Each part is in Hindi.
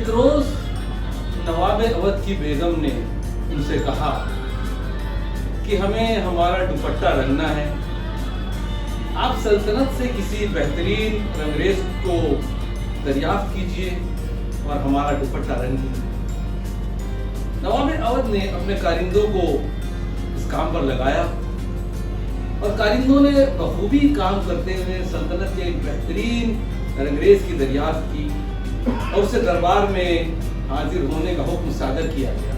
एक रोज नवाब अवध की बेगम ने उनसे कहा कि हमें हमारा दुपट्टा रंगना है, आप सल्तनत से किसी बेहतरीन रंगरेज को दरियाफ्त कीजिए और हमारा दुपट्टा रंगिए। नवाब अवध ने अपने कारिंदों को इस काम पर लगाया और कारिंदों ने बखूबी काम करते हुए सल्तनत के एक बेहतरीन रंगरेज की दरियाफ्त की और उसे दरबार में हाजिर होने का हुक्म सादर किया गया।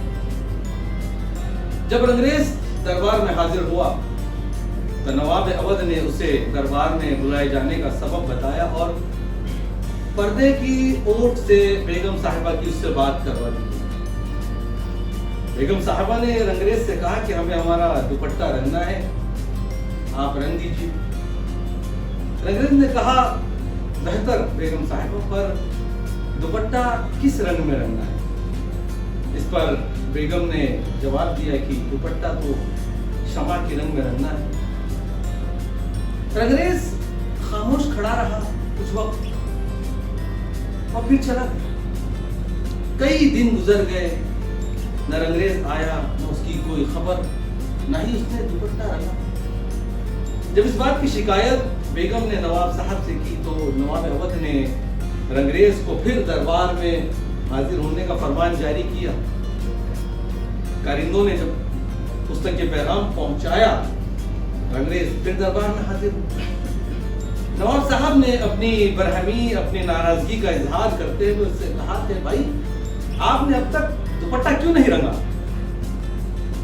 जब रंगरेज दरबार में हाजिर हुआ तो नवाब अवध ने उसे दरबार में बुलाए जाने का सबब बताया और पर्दे की ओट से बेगम साहिबा की उससे बात करवा दी। बेगम साहिबा ने रंगरेज से कहा कि हमें हमारा दुपट्टा रंगना है, आप रंग दीजिए। रंगरेज ने कहा, बेहतर बेगम साहिबा, पर दुपट्टा किस रंग में रंगना है? इस पर बेगम ने जवाब दिया कि दुपट्टा तो शमा के रंग में रंगना है। रंगरेज खामोश खड़ा रहा कुछ वक्त और फिर चला गया। कई दिन गुजर गए, न रंगरेज आया, न उसकी कोई खबर, न ही उसने दुपट्टा रंगा। जब इस बात की शिकायत बेगम ने नवाब साहब से की तो नवाब अवध ने रंगरेज को फिर दरबार में हाजिर होने का फरमान जारी किया। कारिंदों ने जब उस तक ये पैगाम पहुंचाया, रंगरेज फिर दरबार में हाजिर हुआ। नवाब साहब ने अपनी बरहमी, अपनी नाराजगी का इजहार करते हुए उससे कहा कि भाई, आपने अब तक दुपट्टा क्यों नहीं रंगा?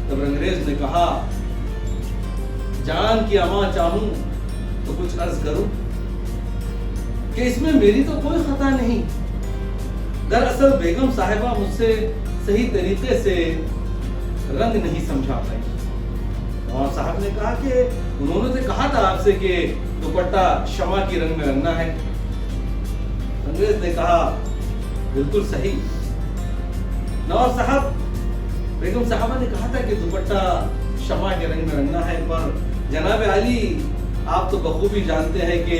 तब रंगरेज ने कहा, जान की अमा चाहूं तो कुछ अर्ज करूं कि इसमें मेरी तो कोई खता नहीं। दरअसल बेगम साहिबा मुझसे सही तरीके से रंग नहीं समझा पाई। नवाब साहब ने कहा कि उन्होंने तो कहा था आपसे कि दुपट्टा शमा की रंग में रंगना है। अंग्रेज ने कहा, बिल्कुल सही। नवाब साहब, बेगम साहबा ने कहा था कि दुपट्टा शमा के रंग में रंगना है, पर जनाब आली, आप तो बखूबी जानते हैं कि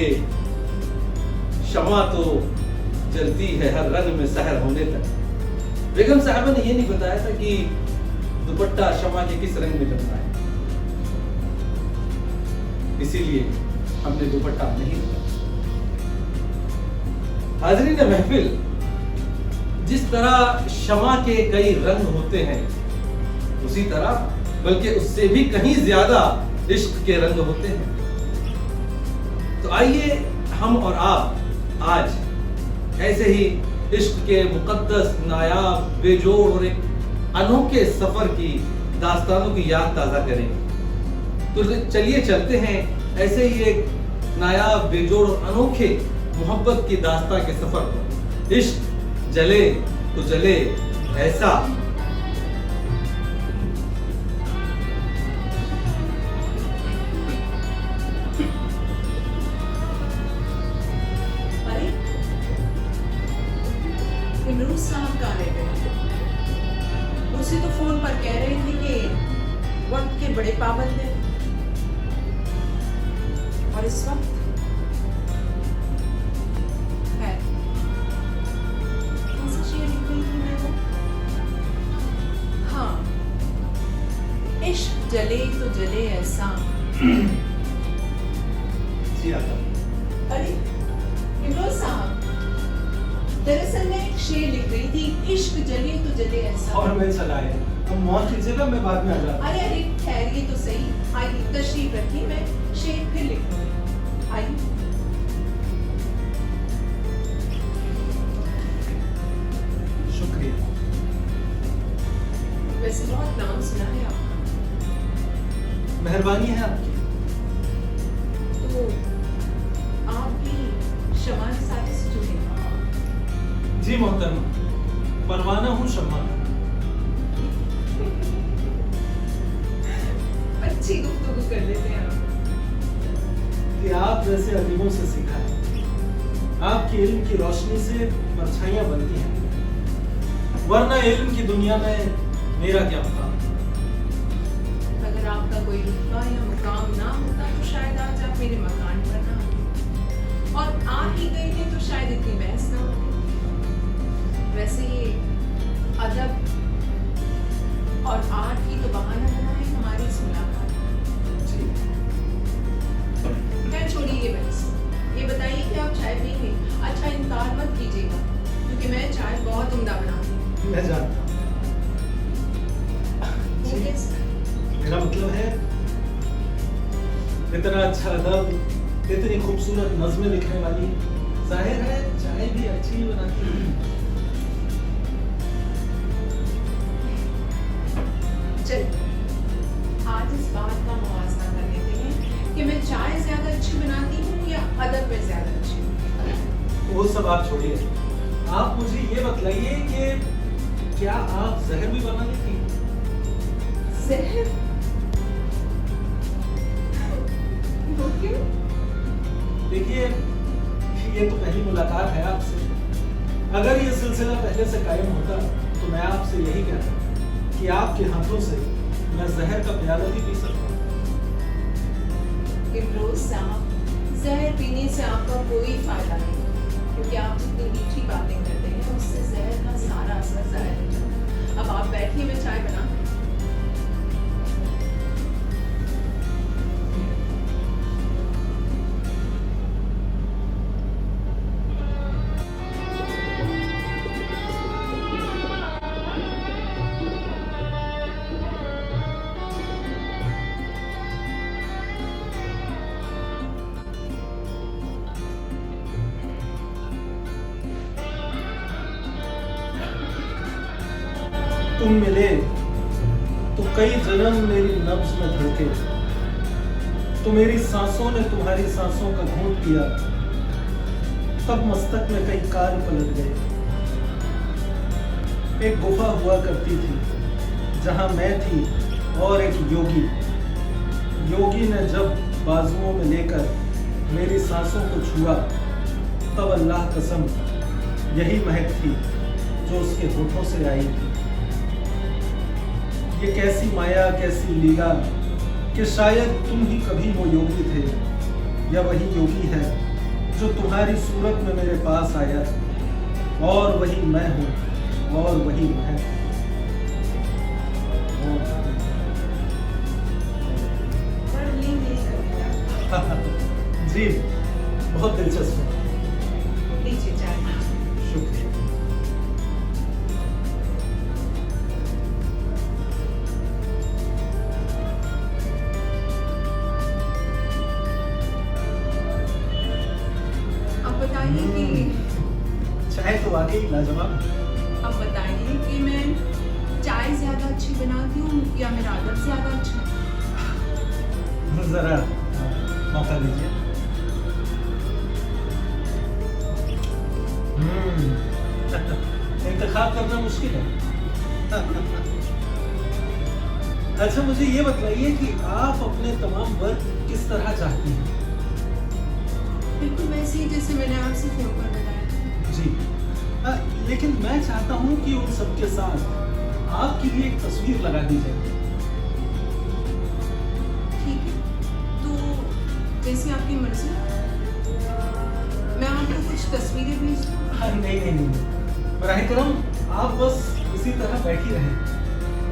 शमा तो जलती है हर रंग में सहर होने तक। बेगम साहबा ने यह नहीं बताया था कि दुपट्टा शमा के किस रंग में रंगना है, इसीलिए हमने दुपट्टा नहीं रंगा। हाज़रीन महफिल, जिस तरह शमा के कई रंग होते हैं, उसी तरह बल्कि उससे भी कहीं ज्यादा इश्क के रंग होते हैं। तो आइए हम और आप आज ऐसे ही इश्क के मुकद्दस, नायाब, बेजोड़ और एक अनोखे सफर की दास्तानों की याद ताज़ा करें। तो चलिए चलते हैं ऐसे ही एक नायाब, बेजोड़ और अनोखे मोहब्बत की दास्तान के सफर पर। इश्क जले तो जले ऐसा। इमरूज साहब कहाँ रह गए? मुझसे तो फोन पर कह रहे थे कि वक्त के बड़े पाबंद हैं, और इस वक्त है कौन सा शेर लिख रही थी मैं वो? हाँ, इश्क जले तो जले ऐसा। जी आता। अरे इमरोज साहब, दरअसल मैं एक शेर लिख रही थी, इश्क जले तो जले ऐसा। और मैं चला है, अब मौज कीजिएगा, मैं बाद में आ जाता हूँ। अरे अरे ठहरिए तो सही, आइए तशरीफ रखिए, मैं शेर फिर लिखूंगी। आइए। शुक्रिया। वैसे बहुत नाम सुना है आपका। मेहरबानी है आपकी। तो आप भी शमा के साथ से जुड़े? जी मोहतरमा, परवाना हूँ शम्मा। अच्छी गुफ्तगू कर लेते हैं आप। कि आप जैसे अदीबों से सीखा है। आपकी इल्म की रोशनी से परछाइयां बनती हैं, वरना इल्म की दुनिया में मेरा क्या मुकाम? अगर आपका कोई रुतबा या मुकाम ना होता तो शायद आज आप मेरे मकान पर ना होते, और आ ही गए थे तो शायद इतनी बहस ना होती। वैसे ये अदब और आर्ट की तो बहाना बना है हमारी इस मुलाकात। जी खैर छोड़िए ये बहस, ये बताइए कि आप चाय पिएंगे? अच्छा इनकार मत कीजिएगा क्योंकि मैं चाय बहुत उम्दा बनाती हूँ। मैं जानता हूँ। वो कैसे? मेरा मतलब है इतना अच्छा अदब, इतनी खूबसूरत नज़्में लिखने वाली, जाहिर है चाय भी अच्छी ही बनाती है। चलिए आज इस बात का मुवाजना कर लेते हैं कि मैं चाय ज्यादा अच्छी बनाती हूँ या अदब में ज्यादा अच्छी। वो सब आप छोड़िए, आप मुझे ये बतलाइए कि क्या आप जहर भी बना लेती हैं? जहर? वो क्यों? देखिए ये तो पहली मुलाकात है आपसे। अगर ये सिलसिला पहले से कायम होता तो मैं आपसे यही कहता कि आपके हाथों से मैं जहर का प्याला भी पी सकता हूँ। इमरोज साहब, जहर पीने से आपका कोई फायदा नहीं क्योंकि आप जितनी मीठी बातें करते हैं उससे जहर का सारा असर जाहिर हो जाता है। अब आप बैठिए, मैं चाय बना। तुम मिले तो कई जन्म मेरी नब्ज में धड़के, तो मेरी सांसों ने तुम्हारी सांसों का घूंट किया, तब मस्तक में कई काल पलट गए। एक गुफा हुआ करती थी जहां मैं थी और एक योगी। योगी ने जब बाजुओं में लेकर मेरी सांसों को छुआ तब अल्लाह कसम यही महक थी जो उसके होठों से आई थी। ये कैसी माया, कैसी लीला कि शायद तुम ही कभी वो योगी थे या वही योगी है जो तुम्हारी सूरत में मेरे पास आया, और वही मैं हूँ और वही मैं। पढ़ ली मेरी कविता। जी बहुत दिलचस्प है। लीजिए चाय। शुक्रिया। अब बताइए कि चाय तो वाकई लाजवाब है। अब बताइए कि मैं चाय ज्यादा अच्छी बनाती हूँ या मेरा अदब ज्यादा अच्छा है? जरा मौका दीजिए। इंतखाब करना मुश्किल है। अच्छा मुझे ये बताइए कि आप अपने तमाम वर्क किस तरह चाहती हैं? बिल्कुल वैसे ही जैसे मैंने आपसे फोन पर बताया। जी लेकिन मैं चाहता हूँ कि उन सबके साथ आपके लिए एक तस्वीर लगा दी जाए। ठीक है, तो जैसे आपकी मर्जी। मैं आपको कुछ तस्वीरें भेज दूँ? नहीं, बराह करम आप बस इसी तरह बैठी रहें।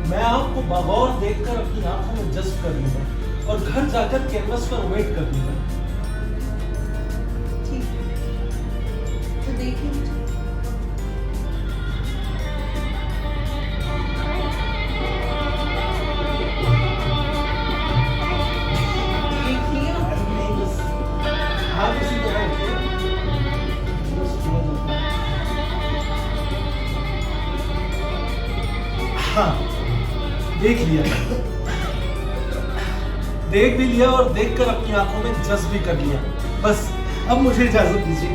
मैं आपको बगौर देखकर अपनी आंखों में जज्ब कर लूंगा और घर जाकर कैनवस पर वेट कर लूंगा। ठीक है, तो देखिए मुझे। देख लिया? नहीं बस आप इसी तरह उठिए। बस थोड़ा सा। हाँ देख लिया, देख भी लिया और देखकर अपनी आंखों में जज्ब भी कर लिया। बस अब मुझे इजाजत दीजिए।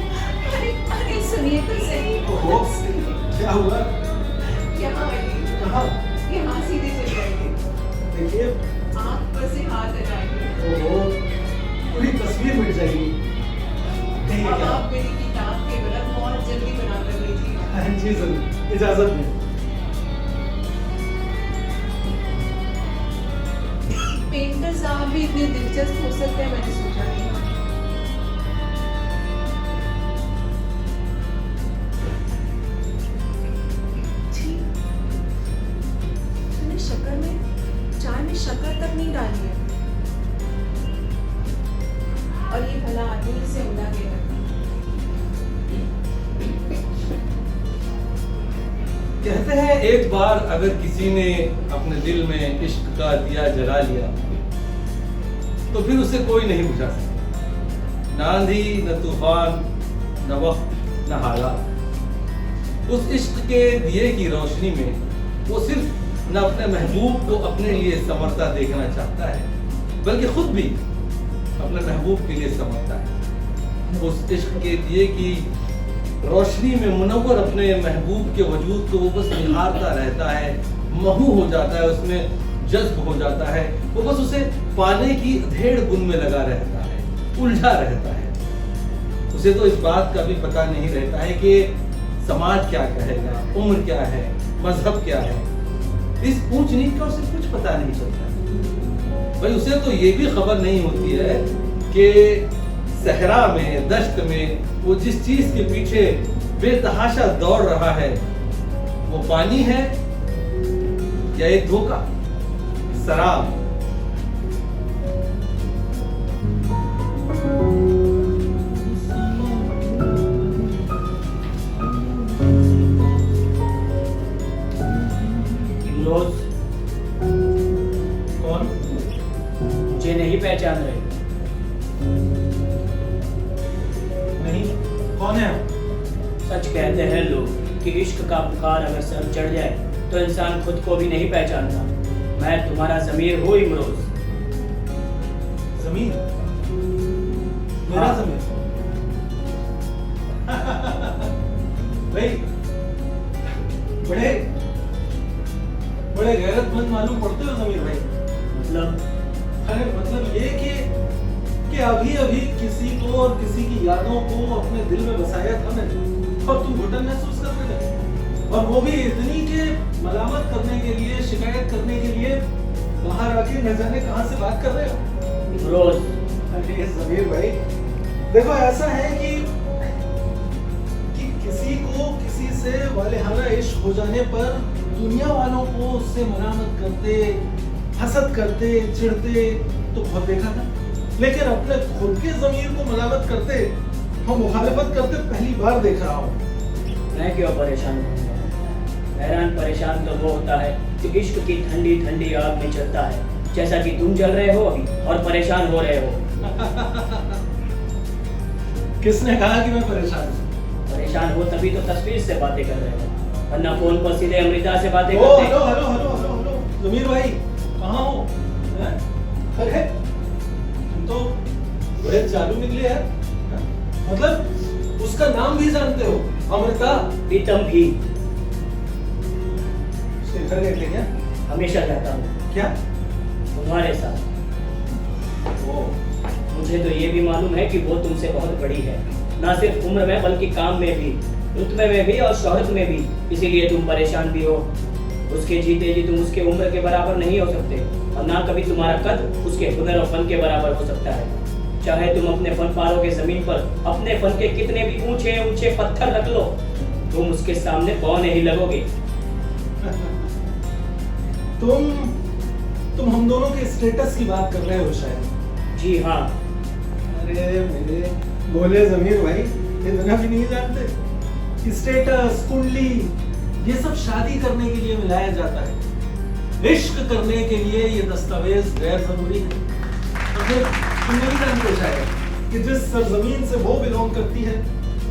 अरे सुनिए तो सही। ओहो, क्या हुआ? यहाँ आइए। कहाँ? यहाँ सीधे चल जाइए। देखिए। आँख पर से हाथ हटाइए। ओहो, पूरी तस्वीर मिट जाएगी। कहिए अब क्या? आप मेरी किताब के बरक बहुत जल्दी बना कर लीजिए। हाँ जी जरूर, इजाजत दें। पेंटर साहब भी इतने दिलचस्प हो सकते हैं मैंने सोचा नहीं। तक नहीं डाली है। और ये भला आदमी से उड़ा के रखती। कहते हैं एक बार अगर किसी ने अपने दिल में इश्क का दिया जला लिया तो फिर उसे कोई नहीं बुझा सकता, न आंधी न तूफान न वक्त न हालात। उस इश्क के दिए की रोशनी में वो सिर्फ न अपने महबूब को अपने लिए संवरता देखना चाहता है, बल्कि खुद भी अपने महबूब के लिए संवरता है। उस इश्क के दिए की रोशनी में मुनव्वर अपने महबूब के वजूद को वो बस निहारता रहता है, महू हो जाता है, उसमें जज्ब हो जाता है। वो बस उसे पाने की अधेड़ बुन में लगा रहता है, उलझा रहता है। उसे तो इस बात का भी पता नहीं रहता है कि समाज क्या कहेगा, उम्र क्या है, मजहब क्या है। इस ऊंच नीच का उसे कुछ पता नहीं चलता। भाई उसे तो ये भी खबर नहीं होती है कि सहरा में, दश्त में वो जिस चीज के पीछे बेतहाशा दौड़ रहा है वो पानी है या एक धोखा, शराब। इमरोज, कौन? मुझे नहीं पहचान रहे? नहीं, कौन है आप? सच कहते हैं लोग कि इश्क का बुखार अगर सर चढ़ जाए तो इंसान खुद को भी नहीं पहचानता। मैं तुम्हारा ज़मीर हूँ इमरोज। जमीन? मेरा हाँ। जमीन? भाई बड़े बड़े गैरतमंद मालूम पड़ते हो जमीर भाई। मतलब अरे मतलब ये कि अभी अभी किसी को और किसी की यादों को अपने दिल में बसाया था मैंने, और तुम घुटन महसूस करने लगे, और वो भी इतनी के मलामत करने के लिए, शिकायत करने के लिए बाहर आके न जाने कहां से बात कर रहे हो। इमरोज, अरे जमीर भाई देखो, ऐसा है कि किसी को किसी से वालेहाना इश्क हो जाने पर दुनिया वालों को उससे मलामत करते, हसद करते, चिढ़ते तो बहुत देखा था, लेकिन अपने खुद के ज़मीर को मलामत करते और मुखालिफत करते पहली बार देख रहा हूँ। मैं क्यों परेशान होऊंगा? हैरान परेशान तो वो होता है कि इश्क की ठंडी ठंडी आग में चलता है, जैसा कि तुम जल रहे हो अभी और परेशान हो रहे हो। किसने कहा कि मैं परेशान हूँ? परेशान हो तभी तो तस्वीर से बातें कर रहे हो, वरना फोन पर सीधे अमृता से बातें ओ करते। Hello hello hello hello hello Zameer भाई, कहाँ हो? हैं? अरे तुम तो बड़े चालू निकले यार। हैं? मतलब उसका नाम भी जानते हो, अमृता? प्रीतम भी। उसके घर गए थे क्या? हमेशा रहता हूँ क्या? तुम्हारे साथ। ओ मुझे तो ये भी मालूम है कि वो तुमसे बहुत बड़ी है, ना सिर्फ उम्र में बल्कि काम में भी, रुतबे में भी और शोहरत में भी। इसीलिए तुम परेशान भी हो। उसके जीते जी तुम उसके उम्र के बराबर नहीं हो सकते, और ना कभी तुम्हारा कद उसके हुनर और फन के बराबर हो सकता है। चाहे तुम अपने फन पारोगे जमीन पर अपने फन के कितने भी ऊंचे ऊंचे पत्थर रख लो, तुम उसके सामने पाँव नहीं लगोगे। तुम हम दोनों के स्टेटस की बात कर रहे हो शायद। जी हाँ। अरे मेरे बोले जमीर भाई, इतना भी नहीं जानते? स्टेटस, कुंडली, ये सब शादी करने के लिए मिलाया जाता है। इश्क करने के लिए ये दस्तावेज गैर जरूरी है। तो फिर तुम नहीं जानते शायद कि जिस सरजमीन से वो बिलोंग करती है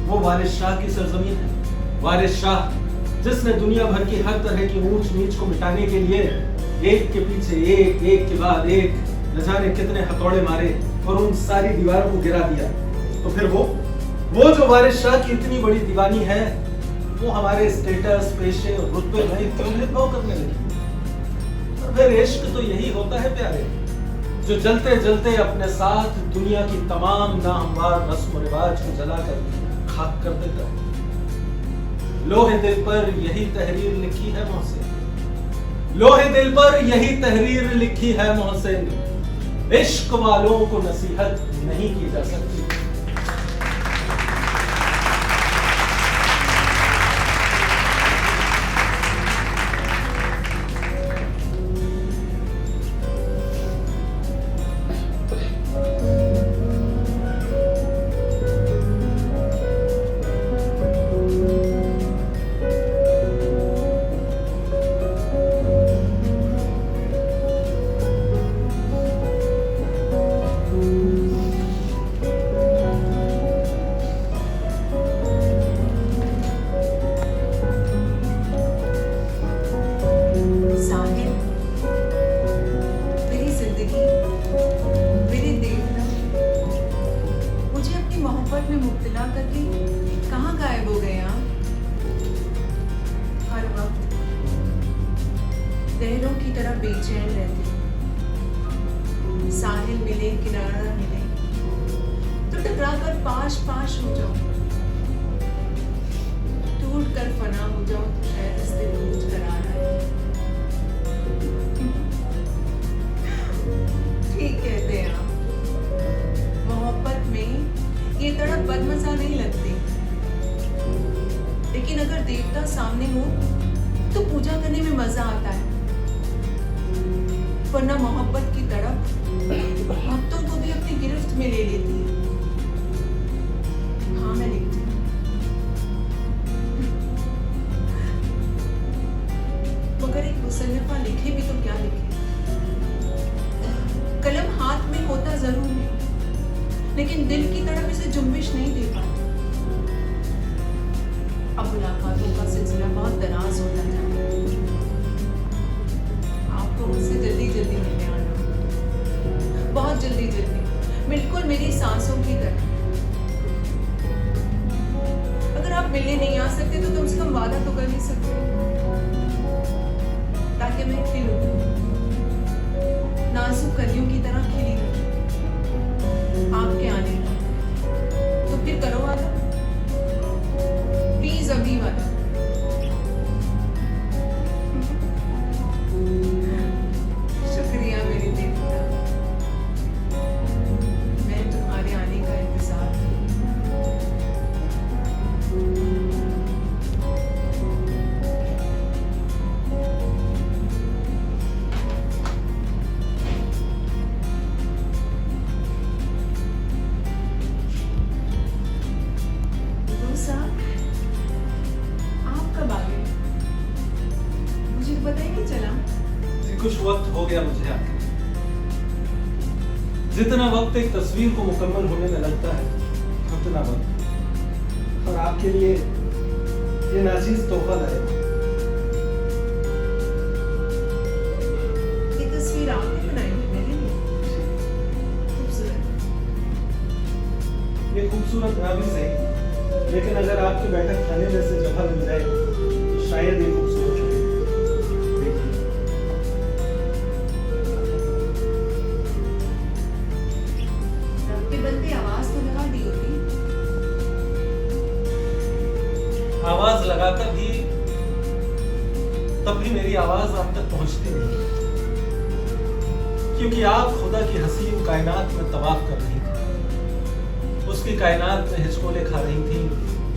वो वारिस शाह की सरजमीन है। वारिस शाह जिसने दुनिया भर की हर तरह की ऊंच नीच को मिटाने के लिए एक के पीछे एक, एक के बाद एक, न जाने कितने हथौड़े मारे और उन सारी दीवारों को गिरा दिया। तो फिर वो जो वारिस शाह की इतनी बड़ी दीवानी है, वो हमारे स्टेटस, पेशे और रुतबे में क्यों भेदभाव करने लगी? और फिर इश्क तो यही होता है प्यारे, जो जलते जलते अपने साथ दुनिया की तमाम नाहमवार रस्म और रिवाज को जलाकर खाक कर देता है। लोहे दिल पर यही तहरीर लिखी है मोहसिन, लोहे दिल पर यही तहरीर लिखी है मोहसिन, इश्क वालों को नसीहत नहीं की जा सकती। साहिल, मेरी जिंदगी, मेरे देवता, मुझे अपनी मोहब्बत में मुब्तला करके कहाँ गायब हो गए आप? हर वक्त लहरों की तरह बेचैन रहती हूँ। साहिल मिले किनारा मिले तो टकरा कर पाश पाश हो जाऊं, टूट कर फना हो जाऊं तो शायद इस दिल को कुछ करा रहा है। ठीक कहते हैं आप, मोहब्बत में ये तड़प बदमजा नहीं लगती, लेकिन अगर देवता सामने हो तो पूजा करने में मजा आता है, वरना मोहब्बत की तड़प भक्तों को भी अपनी गिरफ्त में ले लेती है। हाँ, मैं लिखती हूँ। मगर एक मुसन्निफा लिखे भी तो क्या लिखे? कलम हाथ में होता जरूर है, लेकिन दिल की तरफ इसे जुम्बिश नहीं दे पाती। अब मुलाकातों का सिलसिला बहुत दराज होता जाता है। आपको मुझसे जल्दी जल्दी मिलने आना, बहुत जल्दी जल्दी, बिल्कुल मेरी सांसों की तरह। अगर आप मिलने नहीं आ सकते तो कम से कम वादा तो कर ही सकते हो, ताकि मैं खिलूं, नाजुक कलियों की तरह खिली रहूं आपके आने का। तो फिर करो वादा, प्लीज अभी वादा। शुक्रिया मेरे देवता, मैं तुम्हारे आने का इंतजार कुछ वक्त हो गया मुझे आके। जितना वक्त एक तस्वीर को मुकम्मल होने में लगता है, उतना वक्त और आपके लिए ये नाचीज तोहफा लाया। ये तस्वीर आपने बनाई है मेरे लिए? खूबसूरत। ये खूबसूरत ना भी सही, लेकिन अगर आपके बैठक खाने में से जगह मिल जाए तो शायद ये खूबसूरत हो। आवाज लगाकर भी तब भी मेरी आवाज आप तक पहुंचती नहीं, क्योंकि आप खुदा की हसीन कायनात में तवाफ कर रही थी, उसकी कायनात में हिचकोले खा रही थी,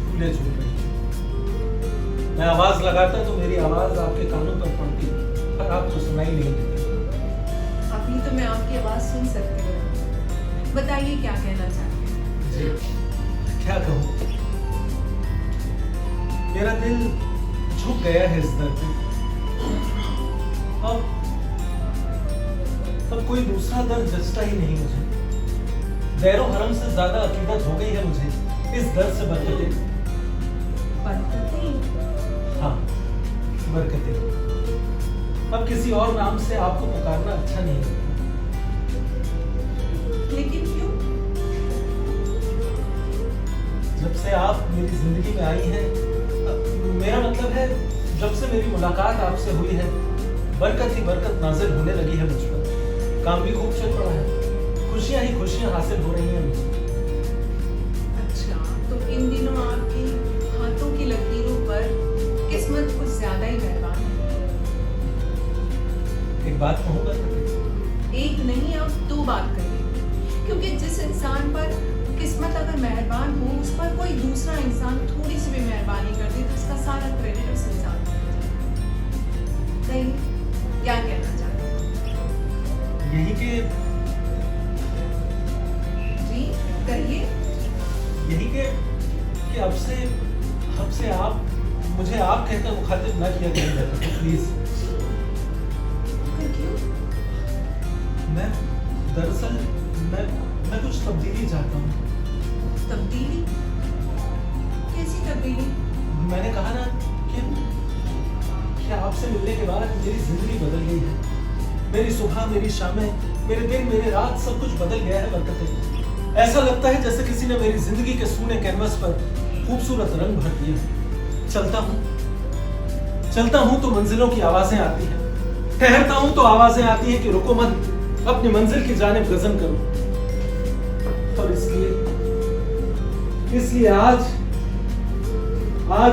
झूले झूल रही थी। मैं आवाज लगाता तो मेरी आवाज आपके कानों पर पड़ती, पर आपको सुनाई नहीं देती। अभी तो मैं आपकी आवाज सुन सकती हूँ, बताइए क्या कहना चाहते हैं? जी, क्या कहूँ, मेरा दिल झुक गया है इस दर्द पे। अब कोई दूसरा दर्द जचता ही नहीं मुझे। दैरो हरम से ज्यादा अकीदत हो गई है मुझे इस दर्द से बरकतें। हाँ, बरकतें। अब किसी और नाम से आपको पुकारना अच्छा नहीं लगता। लेकिन क्यों? जब से आप मेरी जिंदगी में आई हैं, मेरा मतलब है जब से मेरी मुलाकात आपसे हुई है, बरकत ही बरकत नाजिल होने लगी है मुझ पर। काम भी खूब चल रहा है, खुशियां ही खुशियां हासिल हो रही हैं मुझे। अच्छा, तो इन दिनों आपकी हाथों की लकीरों पर किस्मत कुछ ज्यादा ही मेहरबान है। एक बात कहूँगा? एक नहीं, अब दो बात करिए, क्योंकि जिस इंसान पर किस्मत अगर मेहरबान हो, उस पर कोई दूसरा इंसान थोड़ी सी भी मेहरबानी कर दे तो उसका सारा क्रेडिट उस इंसान को मिल जाता है। क्या कहना चाहते हैं? यही कि जी कहिए। यही कि अब से आप मुझे आप कहकर मुखातिब ना किया करें, तो प्लीज। क्यों? मैं दरअसल मैं कुछ तब्दीली चाहता हूँ। तब्दीली? कैसी तब्दीली? मैंने कहा ना कि कि आपसे मिलने के बाद मेरी जिंदगी बदल गई है। मेरी सुबह, मेरी शामें, मेरे दिन, मेरी रात सब कुछ बदल गया है बरकतें। ऐसा लगता है जैसे किसी ने मेरी जिंदगी के सूने कैनवस पर खूबसूरत रंग भर दिए। चलता हूं तो मंजिलों की आवाजें आती हैं, ठहरता हूं तो आवाजें आती हैं कि रुको मत, अपनी मंजिल की जानिब गज़न करो। और इसलिए आज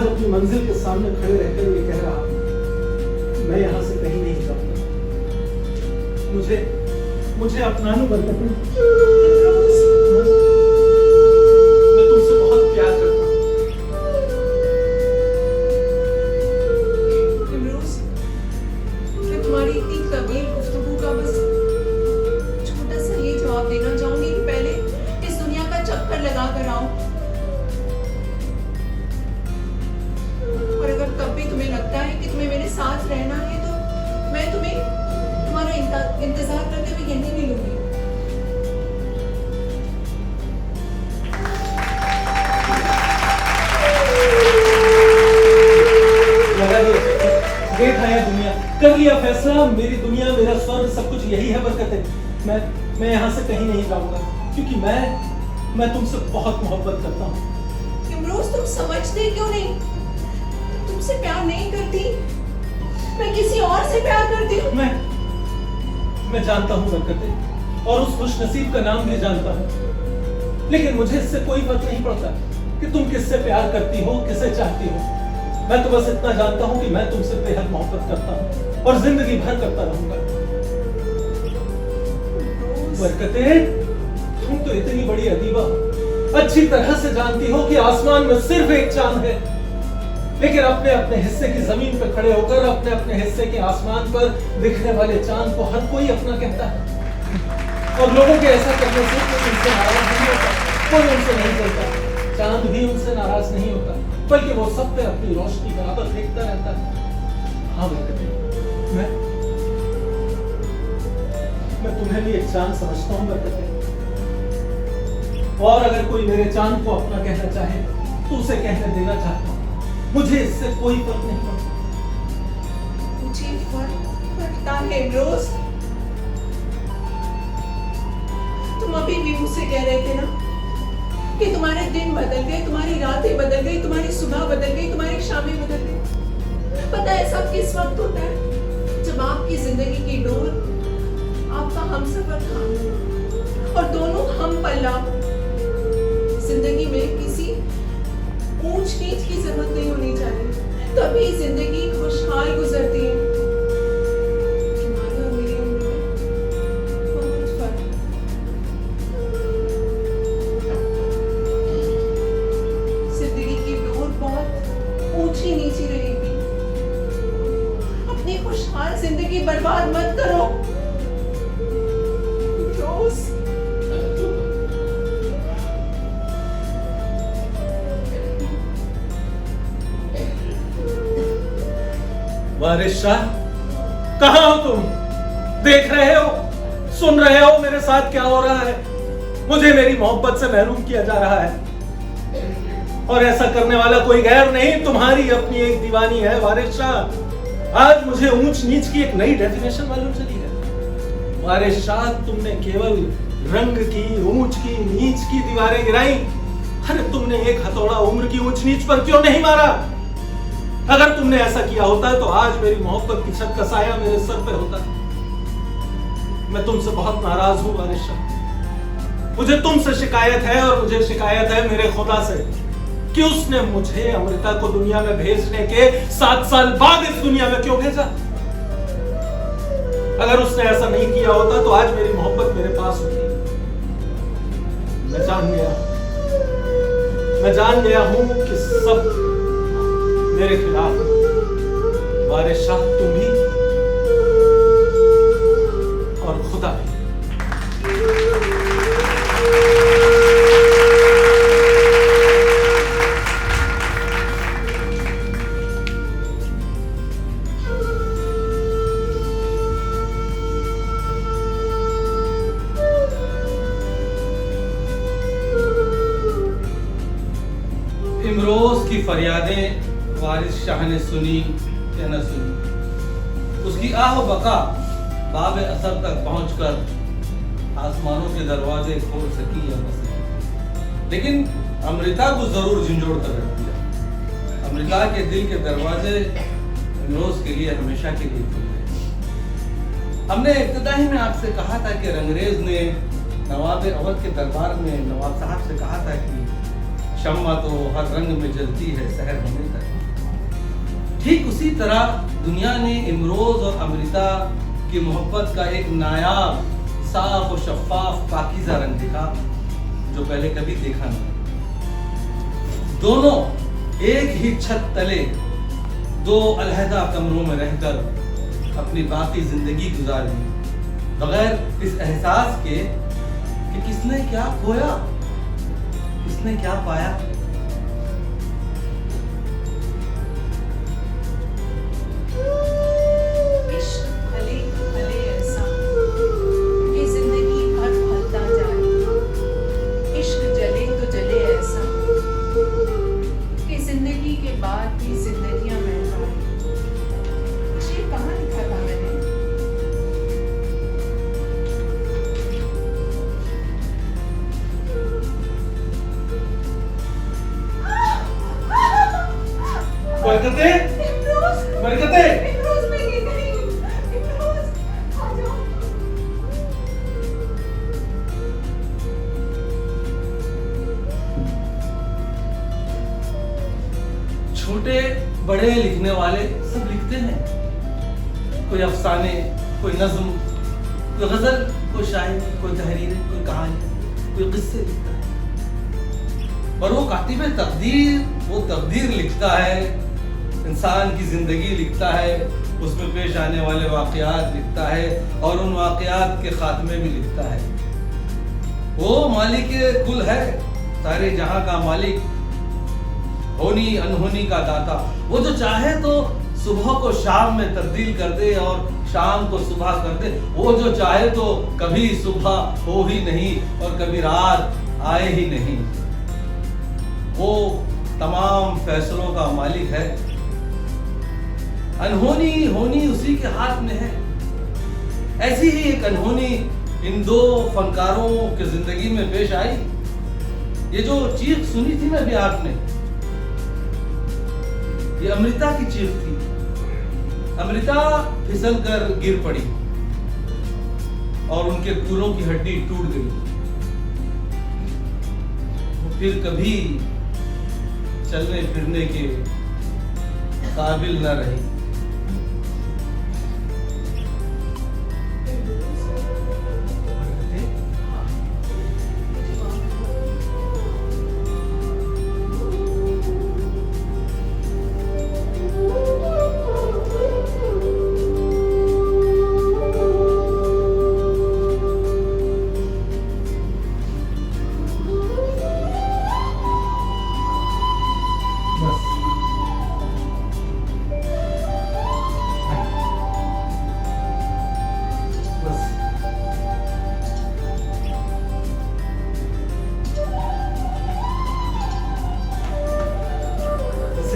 अपनी मंजिल के सामने खड़े रहकर ये कह रहा हूं, मैं यहां से कहीं नहीं जाऊंगा। मुझे अपना लो बरकतें। मैं तुमसे बहुत प्यार करता हूं। इमरोज, मैं तुम्हारी इतनी तवील गुफ्तगू का बस छोटा सा ये जवाब देना चाहूंगी कि पहले इस दुनिया का चक्कर लगा कर आओ, और अगर तब भी तुम्हें लगता है कि तुम्हें मेरे साथ रहना है तो मैं तुम्हें तुम्हारा इंतजार करते हुए यहीं मिलूंगी। लगा लिया, देखा है दुनिया, कर लिया फैसला, मेरी दुनिया, मेरा स्वर्ग, सब कुछ यही है बरकतें। मैं यहाँ से कहीं नहीं जाऊंगा, क्योंकि मैं तुमसे बहुत मोहब्बत करता हूँ। इमरोज, तुम समझते क्यों नहीं? तुमसे प्यार नहीं करती, मैं किसी और से प्यार करती हूँ। मैं जानता हूँ बरकतें, और उस खुश नसीब का नाम भी जानता हूँ, लेकिन मुझे इससे कोई फर्क नहीं पड़ता कि तुम किससे प्यार करती हो, किसे चाहती हो। मैं तो बस इतना जानता हूँ कि मैं तुमसे बेहद मोहब्बत करता हूँ और जिंदगी भर करता रहूंगा। बरकतें, तुम तो इतनी बड़ी अदीबा, अच्छी तरह से जानती हो कि आसमान में सिर्फ एक चांद है, लेकिन अपने अपने हिस्से की जमीन पर खड़े होकर अपने अपने हिस्से के आसमान पर दिखने वाले चांद को हर कोई अपना कहता है। और लोगों के ऐसा करने से कोई उनसे नाराज नहीं होता, कोई उनसे नहीं चलता, चांद भी उनसे नाराज नहीं होता, बल्कि वो सब पे अपनी रोशनी बराबर फेंकता रहता है। हाँ बरकतें, मैं तुम्हें भी एक चांद समझता हूँ बरकतें, और अगर कोई मेरे चांद को अपना कहना चाहे तो उसे कहने देना चाहता हूँ। मुझे इससे कोई फर्क नहीं पड़ता। मुझे फर्क पड़ता है इमरोज। तुम अभी भी मुझसे कह रहे थे ना कि तुम्हारे दिन बदल गए, तुम्हारी रातें बदल गई, तुम्हारी सुबह बदल गई, तुम्हारी शामें बदल गई। पता है सब किस वक्त होता है? जब आपकी जिंदगी की डोर आपका हमसफर थाम ले और दोनों हम पल्ला। जिंदगी में किसी ऊंच नीच की जरूरत नहीं होनी चाहिए, तभी जिंदगी खुशहाल गुजरती है। तुम्हारी और मेरी उम्र में बहुत फर्क है। जिंदगी की डोर बहुत ऊंची नीची रहेगी। अपनी खुशहाल जिंदगी बर्बाद मत करो रोज। वारिस शाह, कहाँ हो तुम? देख रहे हो, सुन रहे हो मेरे साथ क्या हो रहा है? मुझे मेरी मोहब्बत से महरूम किया जा रहा है, और ऐसा करने वाला कोई गैर नहीं, तुम्हारी अपनी एक दीवानी है वारिस शाह। आज मुझे ऊंच नीच की एक नई डेफिनेशन मालूम चली है। वारिस शाह, तुमने केवल रंग की, ऊंच की, नीच की दीवारें गिराई। अरे तुमने एक हथौड़ा उम्र की ऊंच नीच पर क्यों नहीं मारा? अगर तुमने ऐसा किया होता तो आज मेरी मोहब्बत की छत का साया मेरे सर पे होता। मैं तुमसे बहुत नाराज हूं वारिस शाह। मुझे तुमसे शिकायत है, और मुझे शिकायत है मेरे खुदा से कि उसने मुझे अमृता को दुनिया में भेजने के 7 साल बाद इस दुनिया में क्यों भेजा। अगर उसने ऐसा नहीं किया होता तो आज मेरी मोहब्बत मेरे पास होती। मैं जान गया हूं कि सब मेरे खिलाफ। वारिस शाह, तुम भी और खुदा भी। इमरोज की फरियादें वारिस शाह ने सुनी कहना सुनी। उसकी आह बका बाब असर तक पहुंचकर आसमानों के दरवाजे खोल सकी या न सकी, लेकिन अमृता को जरूर झंझोड़ कर रख दिया। अमृता के दिल के दरवाजे इमरोज के लिए हमेशा के लिए खुल गए। हमने इब्तिदा ही में आपसे कहा था कि रंगरेज ने नवाब अवध के दरबार में नवाब साहब से कहा था कि शम्मा तो हर रंग में जलती है सहर होने तक। ठीक उसी तरह दुनिया ने इमरोज और अमृता की मोहब्बत का एक नायाब, साफ और शफाफ पाकीज़ा रंग दिखा जो पहले कभी देखा नहीं। दोनों एक ही छत तले दो अलहदा कमरों में रहकर अपनी बाकी जिंदगी गुजार ली, बगैर इस एहसास के कि किसने क्या खोया, किसने क्या पाया। इश्क भले भले ऐसा कि जिंदगी भर फलता जाए, इश्क जले तो जले ऐसा कि जिंदगी के बाद भी जिंदगियां महकाए। ये कहाँ लिखा था मैंने? बरकते, इमरोज, बरकते। इमरोज मैं गिर गई। इमरोज, आ जाओ। छोटे बड़े लिखने वाले सब लिखते हैं, कोई अफसाने, कोई नज्म, कोई गजल, कोई शायरी, कोई तहरीर, कोई कहानी, कोई किस्से लिखता है। पर वो कातिब तकदीर वो तकदीर लिखता है, इंसान की जिंदगी लिखता है, उसमें पेश आने वाले वाकयात लिखता है और उन वाकयात के खात्मे भी लिखता है। वो मालिक कुल है, सारे जहां का मालिक, होनी अनहोनी का दाता। वो जो चाहे तो सुबह को शाम में तब्दील कर दे और शाम को सुबह कर दे। वो जो चाहे तो कभी सुबह हो ही नहीं और कभी रात आए ही नहीं। वो तमाम फैसलों का मालिक है। अनहोनी होनी उसी के हाथ में है। ऐसी ही एक अनहोनी इन दो फनकारों की जिंदगी में पेश आई। ये जो चीख सुनी थी ना अभी आपने, ये अमृता की चीख थी। अमृता फिसल कर गिर पड़ी और उनके कूलों की हड्डी टूट गई। वो फिर कभी चलने फिरने के काबिल न रही।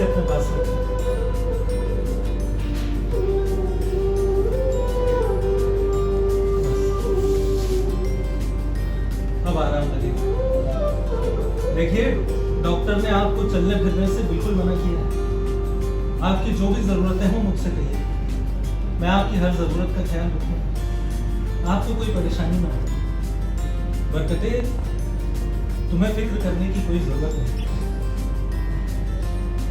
अपने पास रखें। अब आराम करिए। देखिए, डॉक्टर ने आपको चलने फिरने से बिल्कुल मना किया है। आपकी जो भी जरूरतें हो मुझसे कहिए, मैं आपकी हर जरूरत का ख्याल रखूंगा। आपको कोई परेशानी ना हो। बरकते, तुम्हें फिक्र करने की कोई जरूरत नहीं।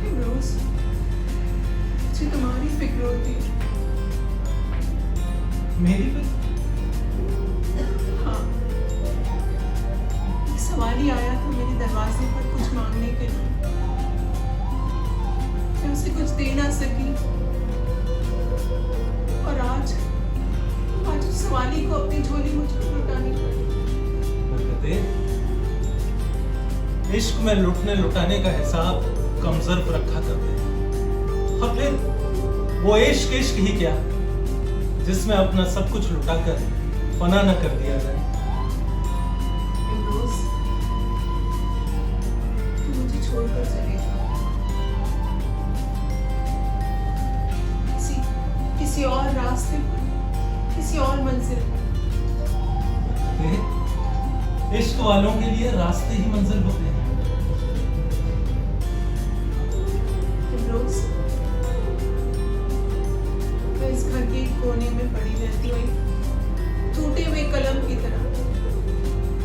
इमरोज, मुझे तुम्हारी फिक्र होती है। मेरी फिक्र? हाँ, एक सवारी आया था मेरे दरवाजे पर कुछ मांगने के लिए। मैं उसे कुछ दे ना सकी और आज उस सवाली को अपनी झोली मुझको लुटानी पड़ी। बरकते, इश्क में लुटने लुटाने का हिसाब कमजोर रखा करते हैं। और फिर वो इश्क इश्क ही क्या जिसमें अपना सब कुछ लुटाकर फना न कर दिया जाए। इमरोज, तू मुझे छोड़कर चले जा। किसी और रास्ते पर, किसी और मंजिल पर। इश्क वालों के लिए रास्ते ही मंजिल होते हैं। रोज मैं इस घर के एक कोने में पड़ी रहती हूँ, टूटे हुए कलम की तरह।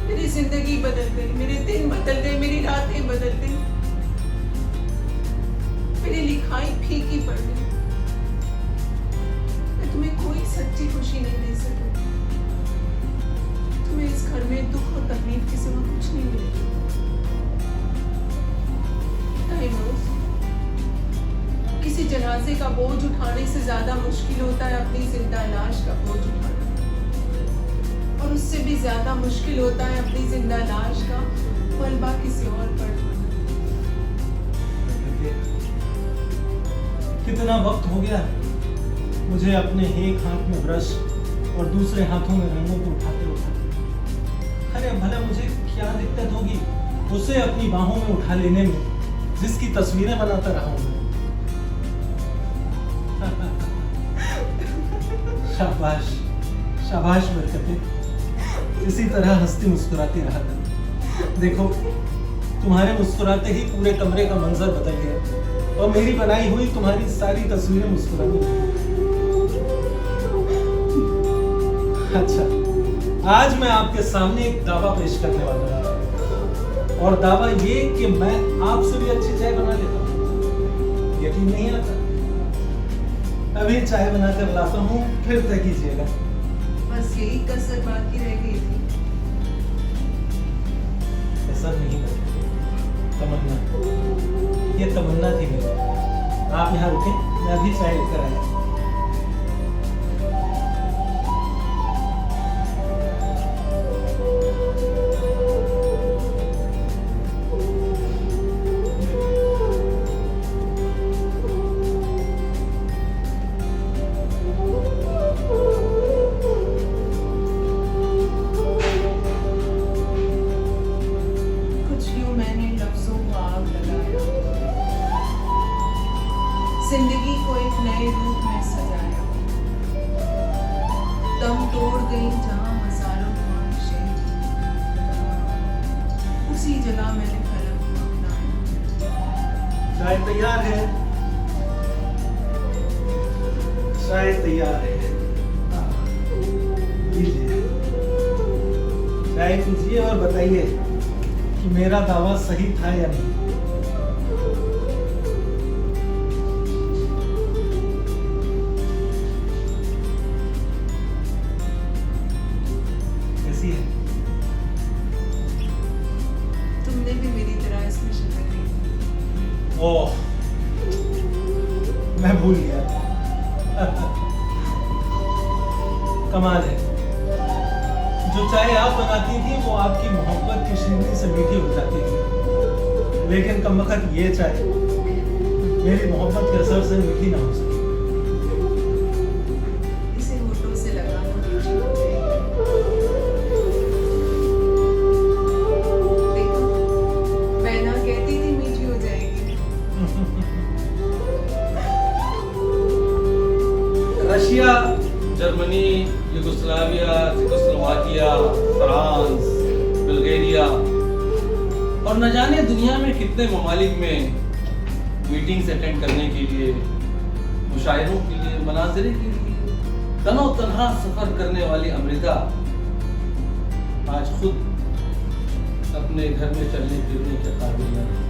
मेरी जिंदगी बदल गई, मेरे दिन बदल गए, मेरी रातें बदल गई, मेरी लिखाई फीकी पड़ गई। मैं तुम्हें कोई सच्ची खुशी नहीं दे सकती। तुम्हें इस घर में दुख और तकलीफ के सिवा कुछ नहीं मिलेगा। टाइम रोज, किसी जनाजे का बोझ उठाने से ज्यादा मुश्किल होता है अपनी जिंदा लाश का बोझ उठाना, और उससे भी ज्यादा मुश्किल होता है अपनी जिंदा लाश का मलबा किसी और पर ढोना। कितना वक्त हो गया मुझे अपने एक हाथ में ब्रश और दूसरे हाथों में रंगों को उठाते उठाते। अरे भला मुझे क्या दिक्कत होगी उसे अपनी बाहों में उठा लेने में, जिसकी तस्वीरें बनाता रहा हूं मैं। शाबाश शाबाश बरकते, इसी तरह हंसती मुस्कुराती रहा कर। देखो तुम्हारे मुस्कुराते ही पूरे कमरे का मंजर बदल गया और मेरी बनाई हुई तुम्हारी सारी तस्वीरें मुस्कुराती रही। अच्छा, आज मैं आपके सामने एक दावा पेश करने वाला हूं, और दावा ये कि मैं आपसे भी अच्छी चाय बना लेता हूं। यकीन नहीं आता? अभी चाय बनाकर लाता हूं, फिर तय कीजिएगा। बस यही कसर बाकी रह गई थी। ऐसा नहीं है, तमन्ना, ये तमन्ना थी मेरी। आप यहाँ रुके, मैं अभी चाय लेकर आया। जिंदगी को एक नए रूप में सजाया, दम तोड़ गई जहां हजारों ख्वाहिशें, उसी जगह मैंने कलम अपनाया। चाय तैयार है, चाय तैयार है। लीजिए, चाय पीजिए और बताइए कि मेरा दावा सही था या नहीं। तुमने भी मेरी तरह इसमें शक्ल नहीं। ओह, मैं भूल गया। कमाल है, जो चाय आप बनाती थी वो आपकी मोहब्बत की शीरनी से मीठी हो जाती थी, लेकिन कमबख्त ये चाय मेरी मोहब्बत के असर से मीठी ना हो सकी। इसे होठों से लगाना मुश्किल हो जाएगा। देखो, मैं ना कहती थी मीठी हो जाएगी। Russia, Germany, Yugoslavia, Czechoslovakia, France, Bulgaria और न जाने दुनिया में कितने ममालिक में मीटिंग्स अटेंड करने के लिए, मुशायरों के लिए, मनाज़रे के लिए तनो तन्हा सफर करने वाली अमेरिका आज खुद अपने घर में चलने फिरने के काबिल न रही।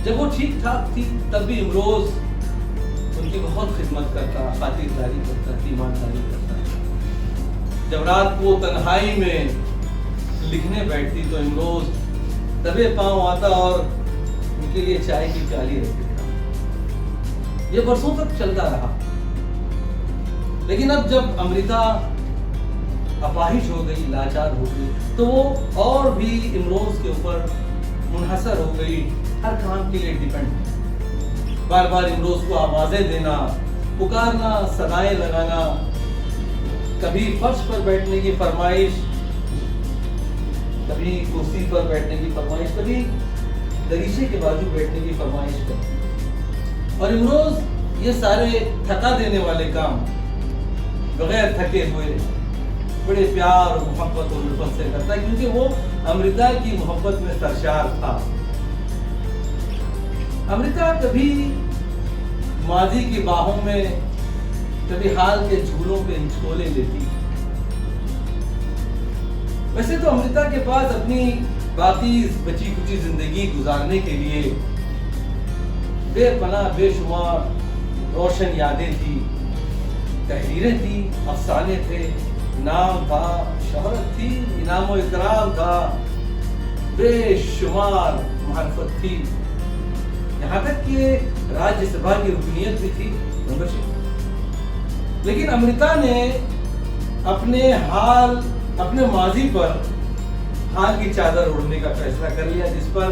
जब वो ठीक ठाक थी तब भी इमरोज उनकी बहुत खिदमत करता, खातिरदारी करता, ईमानदारी करता। जब रात को तन्हाई में लिखने बैठती तो इमरोज दबे पांव आता और उनके लिए चाय की प्याली रख देता। ये बरसों तक चलता रहा, लेकिन अब जब अमृता अपाहिज हो गई, लाचार हो गई, तो वो और भी इमरोज के ऊपर मुनहसर हो गई, हर काम के लिए डिपेंड। बार बार इमरोज को आवाजें देना, पुकारना, सदाएं लगाना, कभी फर्श पर बैठने की फरमाइश, कभी कुर्सी पर बैठने की फरमाइश, कभी दरीचे के बाजू बैठने की फरमाइश करती। और इमरोज ये सारे थका देने वाले काम बगैर थके हुए बड़े प्यार और मोहब्बत और उल्फत से करता है, क्योंकि वो अमृता की मोहब्बत में सरशार था। अमृता कभी माजी की बाहों में, कभी हाल के झूलों पे हिचकोले लेती। वैसे तो अमृता के पास अपनी बाकी बची कुची जिंदगी गुजारने के लिए बेपनाह बेशुमार रोशन यादें थी, तहरीरें थी, अफसाने थे, नाम था, शोहरत थी, इनाम और इकराम था, बेशुमार मार्फत थी, यहाँ तक कि राज्यसभा की रुकनीयत भी थी, मेंबरशिप। लेकिन अमृता ने अपने माजी पर हाल की चादर ओढ़ने का फैसला कर लिया, जिस पर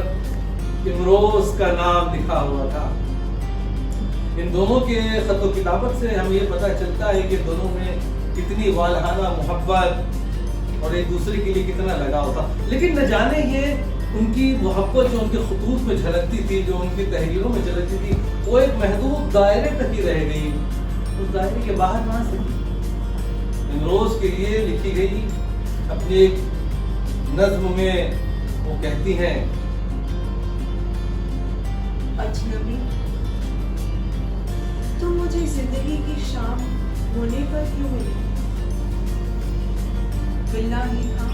इमरोज का नाम लिखा हुआ था। इन दोनों के खतो किताबत से हमें ये पता चलता है कि दोनों में कितनी वालहाना मोहब्बत और एक दूसरे के लिए कितना लगाव था। लेकिन न जाने ये उनकी मोहब्बत जो उनके खतूत में झलकती थी, जो उनकी तहरीरों में झलकती थी, वो एक महदूद दायरे तक ही रह गई, उस दायरे के बाहर ना सकी। इमरोज के लिए लिखी गई अपनी एक नज्म में वो कहती हैं, अजनबी, तुम मुझे जिंदगी की शाम होने पर क्यों मिली? मिलना ही था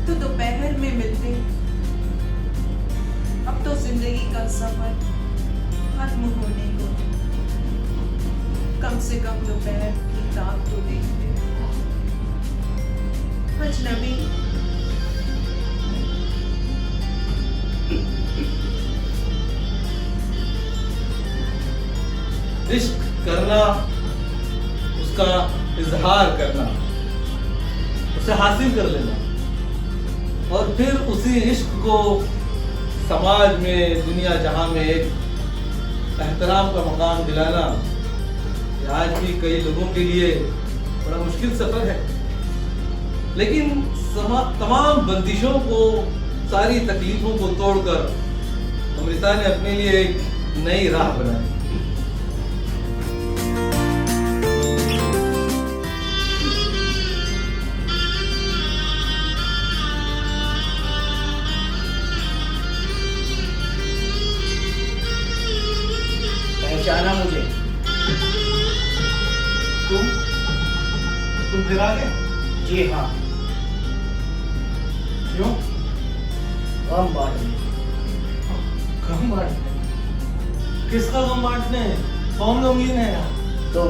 तो दोपहर में मिलते। अब तो जिंदगी का सफर खत्म होने को, कम से कम दोपहर की रात तो देखते। अजनबी, इश्क करना, उसका इजहार करना, उसे हासिल कर लेना और फिर उसी इश्क को समाज में, दुनिया जहां में एक एहतराम का मकाम दिलाना, ये आज भी कई लोगों के लिए बड़ा मुश्किल सफर है। लेकिन तमाम बंदिशों को, सारी तकलीफों को तोड़कर अमृता ने अपने लिए एक नई राह बनाई। पहचाना मुझे? तुम फिर आ गए? जी हाँ। क्यों? गम बांटने। गम बांटने? किसका गम बांटने? कौन गमगीन है यहाँ? तुम।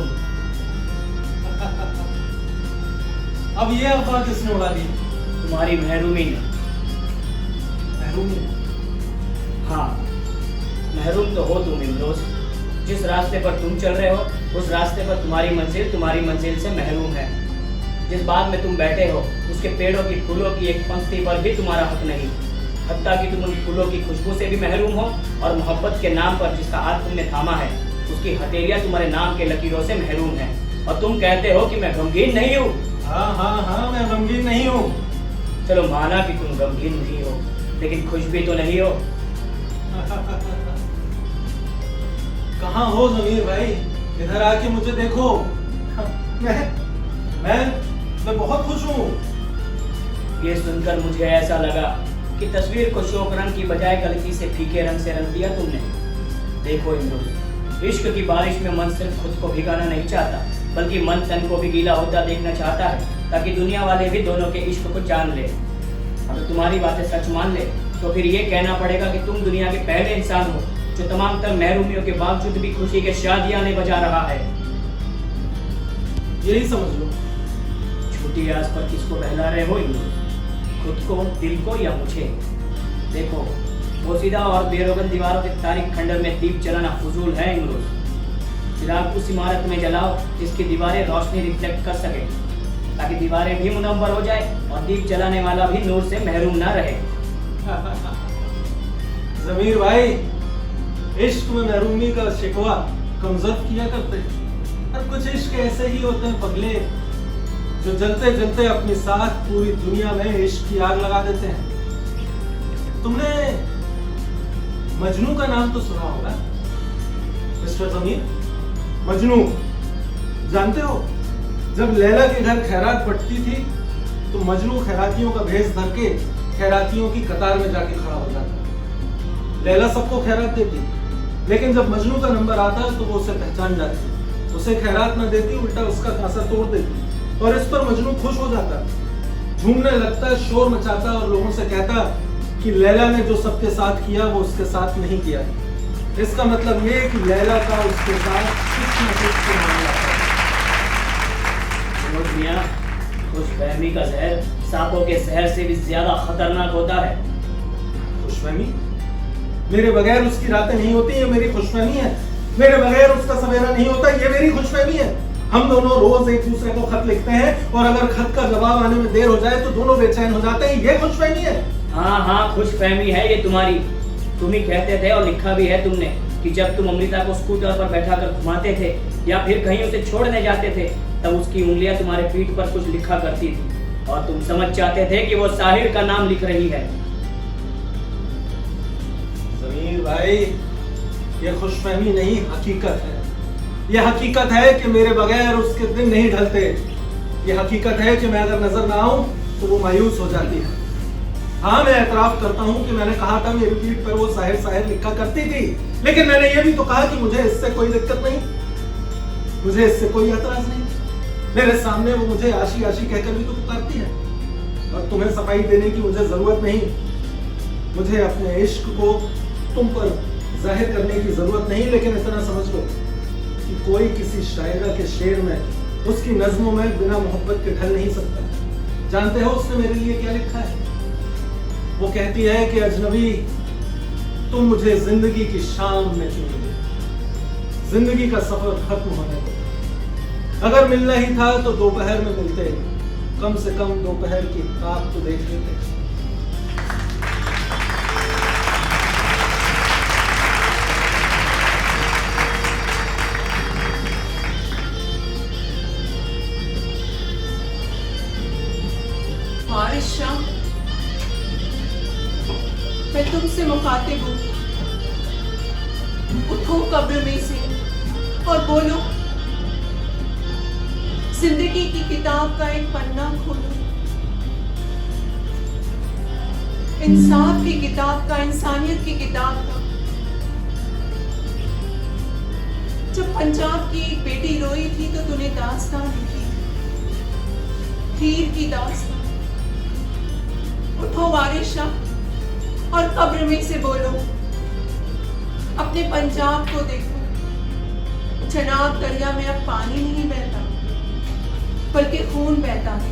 अब ये अफवाह किसने उड़ा दी? तुम्हारी महरूमी ने। महरूमी? हाँ, महरूम तो हो तुम इमरोज। जिस रास्ते पर तुम चल रहे हो, उस रास्ते पर तुम्हारी मंजिल से महरूम है। जिस बाग में तुम बैठे हो, उसके पेड़ों की फूलों की एक पंक्ति पर भी तुम्हारा हक नहीं। हत्ता कि तुम उन फूलों की खुशबू से भी महरूम हो, और मोहब्बत के नाम पर जिसका हाथ तुमने थामा है, उसकी हथेलियां तुम्हारे नाम के लकीरों से महरूम है। और तुम कहते हो कि मैं गमगीन नहीं हूँ। हाँ, मैं गमगीन नहीं हूँ। चलो माना कि तुम गमगीन नहीं हो, लेकिन खुश भी तो नहीं हो। कहाँ हो ज़मीर भाई? इधर आके मुझे देखो। मैं बहुत खुश हूँ। ये सुनकर मुझे ऐसा लगा कि तस्वीर को शोक रंग की बजाय गलती से फीके रंग से रंग दिया तुमने। देखो इमरोज, इश्क की बारिश में मन सिर्फ खुद को भिगाना नहीं चाहता, बल्कि मन तन को भी गीला होता देखना चाहता है, ताकि दुनिया वाले भी दोनों के इश्क को जान ले। अगर तुम्हारी बातें सच मान ले, तो फिर ये कहना पड़ेगा कि तुम दुनिया के पहले इंसान हो जो तमाम तर महरूमियों के बावजूद भी खुशी के शादियाने बजा रहा है। यही समझ लो। छोटी आस पर किसको बहला रहे हो इमरोज? खुद को, दिल को, या मुझे? देखो, पोसीदा और बेरोगन दीवारों के तारीख खंडर में दीप जलाना फजूल है इमरोज। चिराग उस इमारत में जलाओ जिसकी दीवारें रोशनी रिफ्लेक्ट कर सके, ताकि दीवारें भी मुनव्वर हो जाए और दीप जलाने वाला भी नूर से महरूम ना रहे। ज़मीर भाई, इश्क में महरूमी का शिकवा कमजोर किया करते, और कुछ इश्क ऐसे ही होते हैं पगले, जो जलते जलते अपनी साथ पूरी दुनिया में इश्क की आग लगा देते हैं। तुमने मजनू का नाम तो सुना होगा। मिस्टर जमीर, मजनू, जानते हो जब लैला के घर खैरात बंटती थी तो मजनू खैरातियों का भेष धर के खैरातियों की कतार में जाके खड़ा हो जाता। लैला सबको खैरात देती, लेकिन जब मजनू का नंबर आता तो वो उसे पहचान जाती, उसे खैरात न देती, उल्टा उसका कांसा तोड़ देती। और इस पर मजनू खुश हो जाता, झूमने लगता, शोर मचाता और लोगों से कहता कि लैला ने जो सबके साथ किया वो उसके साथ नहीं किया। इसका मतलब ये कि लैला का उसके साथ कुछ न कुछ तो मामला था। मियां, खुशफहमी का जहर सांपों के जहर से भी ज्यादा खतरनाक होता है। खुशफहमी? मेरे बगैर उसकी रातें नहीं होती, ये मेरी खुशफहमी है। मेरे बगैर उसका सवेरा नहीं होता, ये मेरी खुशफहमी है। हम दोनों रोज एक दूसरे को खत लिखते हैं और अगर खत का जवाब आने में देर हो जाए तो दोनों बेचैन हो जाते हैं, ये खुशफहमी है। हाँ, खुशफहमी है ये तुम्हारी। तुम ही कहते थे और लिखा भी है तुमने कि जब तुम अमृता को स्कूटर पर बैठा कर घुमाते थे या फिर कहीं उसे छोड़ने जाते थे तब उसकी उंगलियां तुम्हारे पीठ पर कुछ लिखा करती थी और तुम समझ जाते थे कि वो साहिर का नाम लिख रही है। समीर भाई, ये खुशफहमी नहीं, हकीकत है। ये हकीकत है कि मेरे बगैर उसके दिन नहीं ढलते। ये हकीकत है कि मैं अगर नजर ना आऊं तो वो मायूस हो जाती है। हाँ, मैं एतराफ करता हूं कि मैंने कहा था मेरी पीठ पर वो साहिर साहिर लिखा करती थी, लेकिन मैंने ये भी तो कहा कि मुझे इससे कोई दिक्कत नहीं, मुझे इससे कोई एतराज नहीं। मेरे सामने वो मुझे आशी आशी कहकर भी तो पुकारती है और तुम्हें सफाई देने की मुझे जरूरत नहीं। मुझे अपने इश्क को तुम पर जाहिर करने की जरूरत नहीं, लेकिन इतना समझ लो कि कोई किसी शायरा के शेर में, उसकी नज़्मों में बिना मोहब्बत के ढल नहीं सकता। जानते हो उसने मेरे लिए क्या लिखा है? वो कहती है कि अजनबी, तुम मुझे जिंदगी की शाम में क्यों मिले, जिंदगी का सफर खत्म होने को। अगर मिलना ही था तो दोपहर में मिलते, कम से कम दोपहर की ताक तो देख लेते। वारिस शाह, मैं तुमसे मुखातिब हूँ। उठो कब्र में से और बोलो, जिंदगी की किताब का एक पन्ना खोलो, इंसाफ की किताब का, इंसानियत की किताब का। जब पंजाब की एक बेटी रोई थी तो तूने दास्तान लिखी, तीर की दास्तान। उठो वारिस शाह और कब्र में से बोलो, अपने पंजाब को देखो, जनाब दरिया में अब पानी नहीं बहता बल्कि खून बहता है।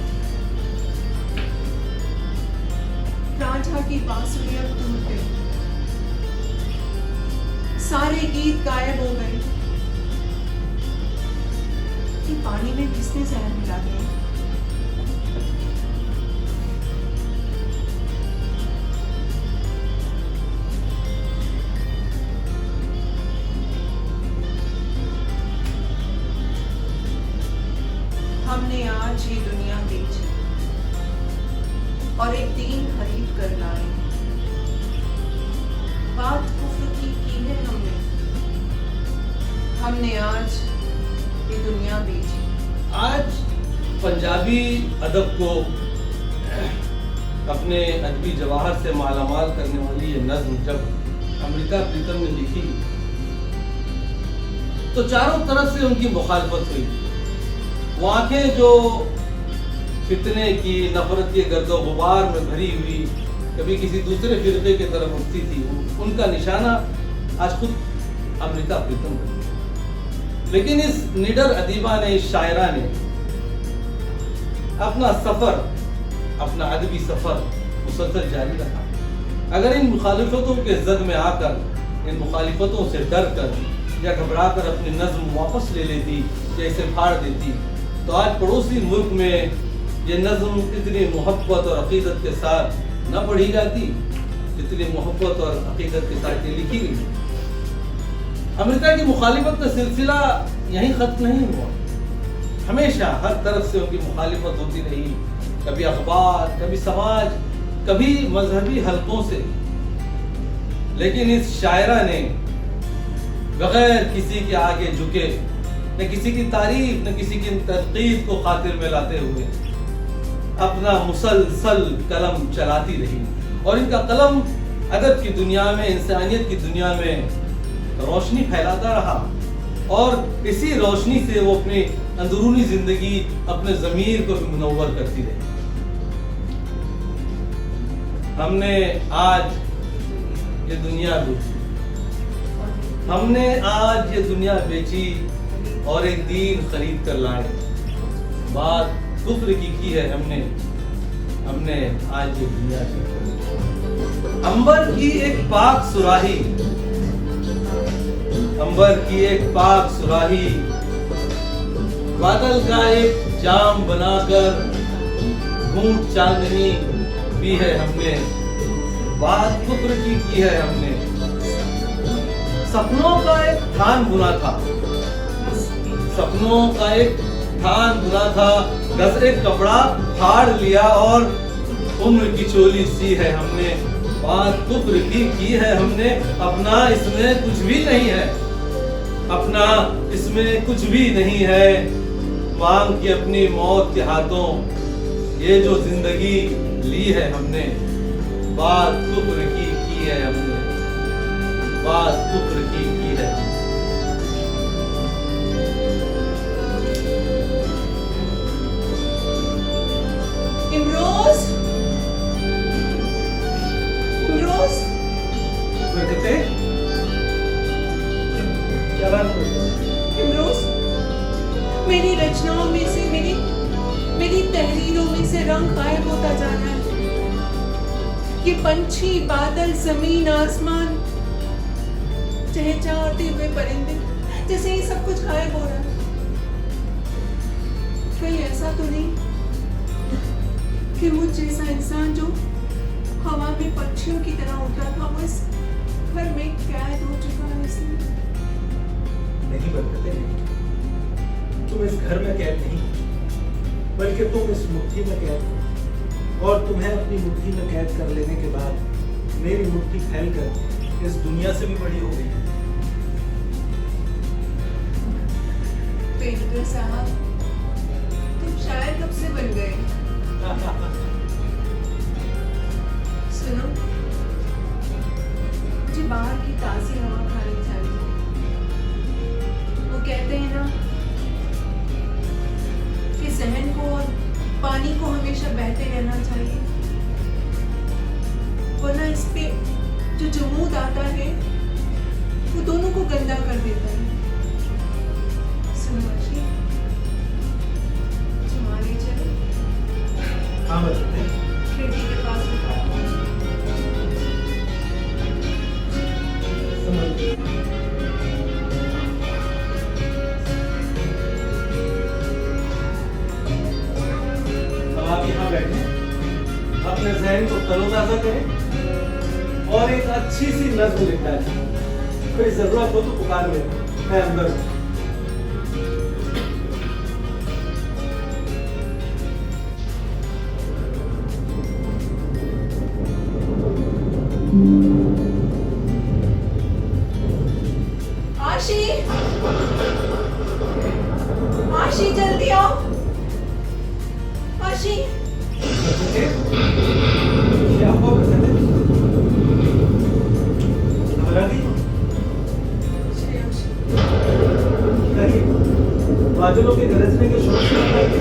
रांझा की बांसुरी अब टूट गई, सारे गीत गायब हो गए। कि पानी में किसने जहर मिला दिया? हमने आज ये दुनिया बेची और एक दीन खरीद कर लाए। बात कुफ्र की है हमने आज ये दुनिया बेची। आज पंजाबी अदब को अपने अदबी जवाहर से मालामाल करने वाली ये नज्म जब अमृता प्रीतम ने लिखी तो चारों तरफ से उनकी मुखालफत हुई। वो आंखें जो फितने की, नफरत के गर्दो गुबार में भरी हुई कभी किसी दूसरे फिरके की तरफ उठती थी, उनका निशाना आज खुद अमृता प्रीतम है। लेकिन इस निडर अदीबा ने, इस शायरा ने अपना सफर, अपना अदबी सफर मुसलसल जारी रखा। अगर इन मुखालिफतों के जद में आकर, इन मुखालिफतों से डर कर या घबरा कर अपनी नज्म वापस ले लेती या इसे फाड़ देती तो आज पड़ोसी मुल्क में ये नज्म इतनी मोहब्बत और अकीदत के साथ न पढ़ी जाती जितनी मोहब्बत और अकीदत के साथ ये लिखी गई। अमृता की मुखालिफत का सिलसिला यहीं खत्म नहीं हुआ, हमेशा हर तरफ से उनकी मुखालिफत होती रही, कभी अखबार, कभी समाज, कभी मजहबी हलकों से। लेकिन इस शायरा ने बगैर किसी के आगे झुके, न किसी की तारीफ न किसी की तनकीद को खातिर में लाते हुए अपना मुसलसल कलम चलाती रही। और इनका कलम अदब की दुनिया में, इंसानियत की दुनिया में रोशनी फैलाता रहा और इसी रोशनी से वो अपनी अंदरूनी जिंदगी, अपने ज़मीर को भी मुनव्वर करती रही। हमने आज ये दुनिया बेची, हमने आज ये दुनिया बेची और एक दीन खरीद कर लाए। बात कुफ्र की है हमने आज ये दुनिया बेची। अंबर की एक पाक सुराही, अंबर की एक पाक सुराही, बादल का एक जाम बनाकर घूंट चांदनी पी है हमने। बात कुफ्र की है हमने। सपनों का एक थान बुना था, सपनों का एक थान बुना था, गजरे कपड़ा फाड़ लिया और उम्र की चोली सी है हमने। बात कुफ्र की है हमने। अपना इसमें कुछ भी नहीं है, अपना इसमें कुछ भी नहीं है। मांग की अपनी मौत के हाथों ये जो जिंदगी ली है हमने। बात कुफ्र की है हमने। बात कुफ्र की है। इमरोज, इमरोज, बरकते, क्या बात हो? इमरोज, मेरी रचनाओं में से, मेरी तहरीरों में से रंग गायब होता जा रहा है। ये पंछी, बादल, जमीन, आसमान, चहचहाते हुए परिंदे, जैसे ये सब कुछ गायब हो रहा है। कहीं ऐसा तो नहीं कि मुझ जैसा इंसान जो हवा में पक्षियों की तरह उड़ता था, वो इस घर में कैद हो चुका है? इसलिए नहीं बरकते, तुम इस घर में कैद नहीं, बल्कि तुम इस मुट्ठी में कैद हो। और तुम्हें अपनी मुट्ठी में कैद कर लेने के बाद मेरी मुट्ठी फैलकर इस दुनिया से भी बड़ी हो गई है। पेंटर साहब, तुम शायर कब से बन गए? सुनो, मुझे बाहर की ताज़ी हवा खानी चाहिए। वो कहते हैं ना कि जहन को और पानी को हमेशा बहते रहना चाहिए, वरना इस पे जो जमूद आता है वो दोनों को गंदा कर देता है। सुनो अर्शी, तुम्हारे चलो हाँ बरकते, खिड़की के पास बिठाओ। समझ गई। अब आप यहाँ बैठे, अपने जहन को तरोताजा करें और एक अच्छी सी नज्म लिख डालें। कोई जरूरत हो तो पुकार लें, मैं अंदर हूँ। आशी, आशी जल्दी आओ। आशी, क्या हुआ बरकते? घबरा गई? कहिए, बादलों के गरजने के शोर से घबरा गई?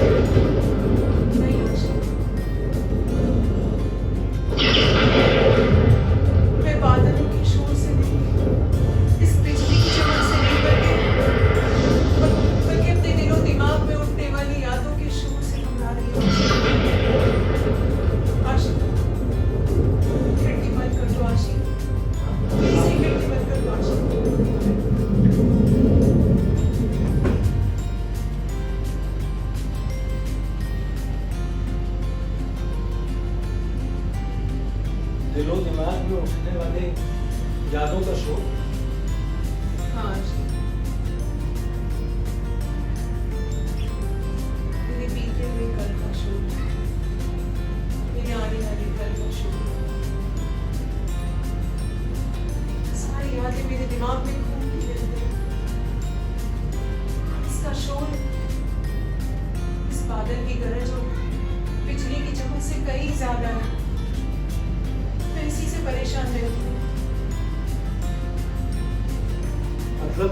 नहीं आशी, मैं बादलों के शोर से नहीं, इस बिजली की चमक से नहीं, बल्कि अपने दिलो दिमाग में उठने वाली यादों के शोर से घबरा रही हूँ। आशी, खिड़की बंद कर दो आशी, प्लीज ये खिड़की बंद कर दो आशी। बादल की गरज और बिजली की चमक से कहीं ज्यादा है। मैं इसी से परेशान रहती हूँ। मतलब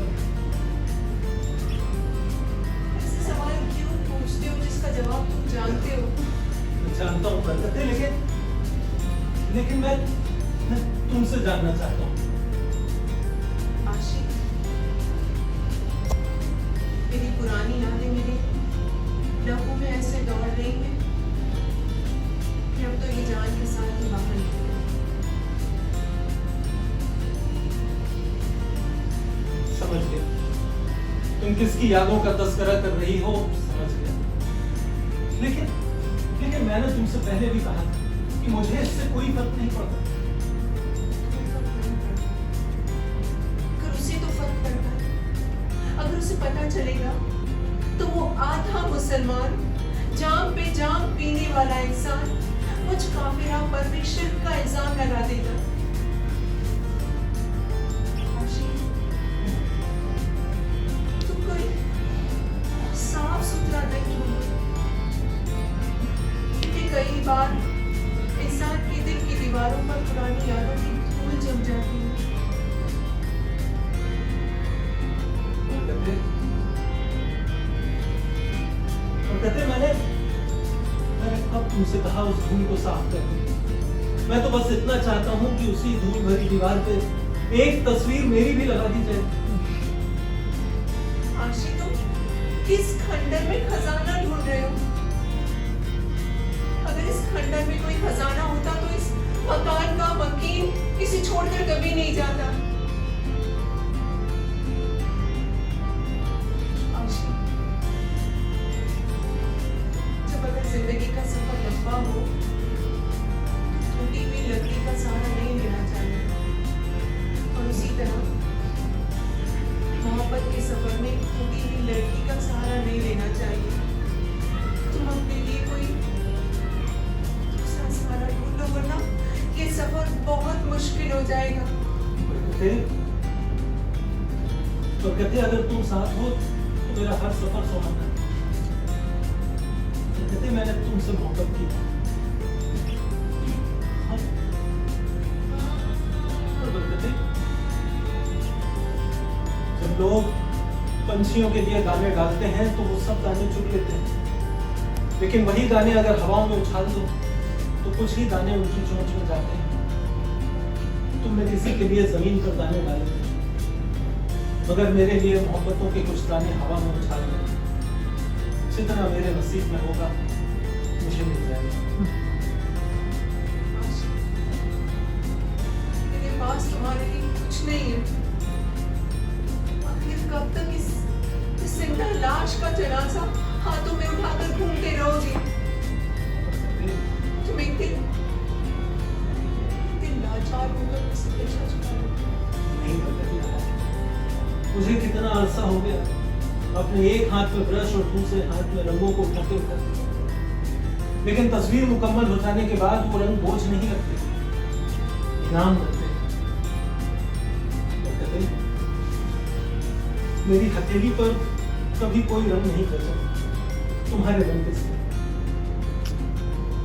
ऐसे सवाल क्यों पूछते हो जिसका जवाब तुम जानते हो? मैं जानता हूँ बरकते, लेकिन मैं तुमसे जानना चाहता हूँ। आशिक, मेरी पुरानी यादें मेरे लहू में ऐसे दौड़ रही हैं कि अब तो ये जान के साथ ही बाहर निकले। समझ गया तुम किसकी यादों का तस्करा कर रही हो, समझ गया। लेकिन मैंने तुमसे पहले भी कहा था कि मुझे इससे कोई फर्क नहीं पड़ता। अगर उसे तो फर्क पड़ता है, अगर उसे पता चलेगा तो वो आधा मुसलमान, जाम पे जाम पीने वाला इंसान मुझ काफिरा पर भी शिर्क का इल्जाम लगा देगा। आशिक, तुम कोई साफ सुथरा नहीं हो, क्योंकि कई बार इंसान के दिल की दीवारों पर पुरानी यादों की धूल जम जाती है। कहते मैंने अब तुमसे कहा उस धूल को साफ कर दे। मैं तो बस इतना चाहता हूँ कि उसी धूल भरी दीवार पे एक तस्वीर मेरी भी लगा दी जाए। आशिक, तुम किस खंडर में खजाना ढूंढ रहे हो? अगर इस खंडर में कोई खजाना होता तो इस मकान का मकीन इसे छोड़कर कभी नहीं जाता। आशिक, जब अगर जिंदगी का सफर लंबा हो तो टूटी हुई लकड़ी का सहारा नहीं लेना चाहिए, और उसी तरह मोहब्बत के सफर में टूटी हुई लड़की का सहारा नहीं लेना चाहिए। तुम अपने लिए कोई दूसरा सहारा ढूंढ लो, वरना ये सफर बहुत मुश्किल हो जाएगा। तो कहते अगर तुम साथ हो तो मेरा हर सफर सुहाना है। तो कहते मैंने तुमसे मोहब्बत की। हाँ। और बरकते, जब लोग पंछियों के लिए दाने डालते हैं तो वो सब दाने चुग लेते हैं, लेकिन वही दाने अगर हवाओं में उछाल दो तो कुछ ही दाने उनकी चोंच में जाते हैं। तुमने किसी के लिए जमीन पर दाने डाले, मगर मेरे लिए मोहब्बतों के कुछ दाने हवा में उछाल गए। जितना मेरे नसीब में होगा मुझे मिल जाएगा। मेरे पास तुम्हारे लिए कुछ नहीं है। आखिर कब तक इस जिंदा लाश का जनाजा हाथों में उठाकर घूमते रहोगे? तुम एक दिन लाचार होकर मुझसे पेशा चुकाओगे। नहीं बरकते, मुझे कितना अरसा हो गया अपने एक हाथ में ब्रश और दूसरे हाथ में रंगों को उठाते उठाते, लेकिन तस्वीर मुकम्मल हो जाने के बाद वो रंग बोझ नहीं लगते, इनाम लगते। बरकते, मेरी हथेली पर कभी कोई रंग नहीं बचा तुम्हारे रंग के सिवा।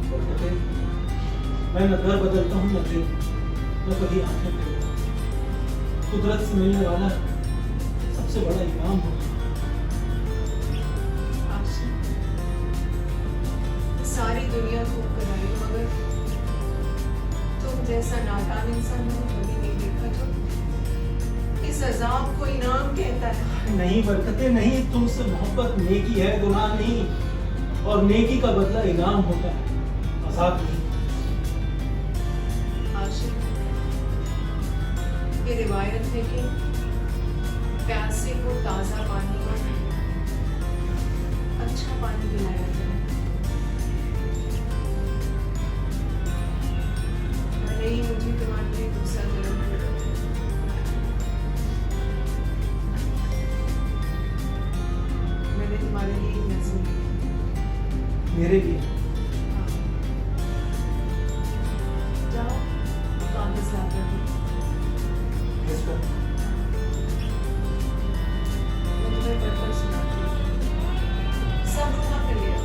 बरकते, मैं न दर बदलता हूँ न दिल, न कभी आंखें खोलता हूँ। कुदरत से मिलने वाला सबसे बड़ा इनाम हो। आशिक, सारी दुनिया खूब कराई, मगर तुम जैसा नादान इंसान मैंने कभी नहीं देखा जो इस अजाब को इनाम कहता है। नहीं बरकते नहीं, तुमसे मोहब्बत नेकी है, गुनाह नहीं, और नेकी का बदला इनाम होता है, अज़ाब नहीं। आशिक, ये रिवायत है कि प्यासे को ताजा पानी और अच्छा पानी पिलाया जाए। भले ही मुझे तुम्हारे लिए दूसरा जन्म मिला, मैंने तुम्हारे लिए एक नज़म लिखी। मेरे लिए हाँ। जाओ कागज लाकर दो। इस पर मैं तुम्हें पढ़कर सुनाती हूँ। सब रोना कर लिया।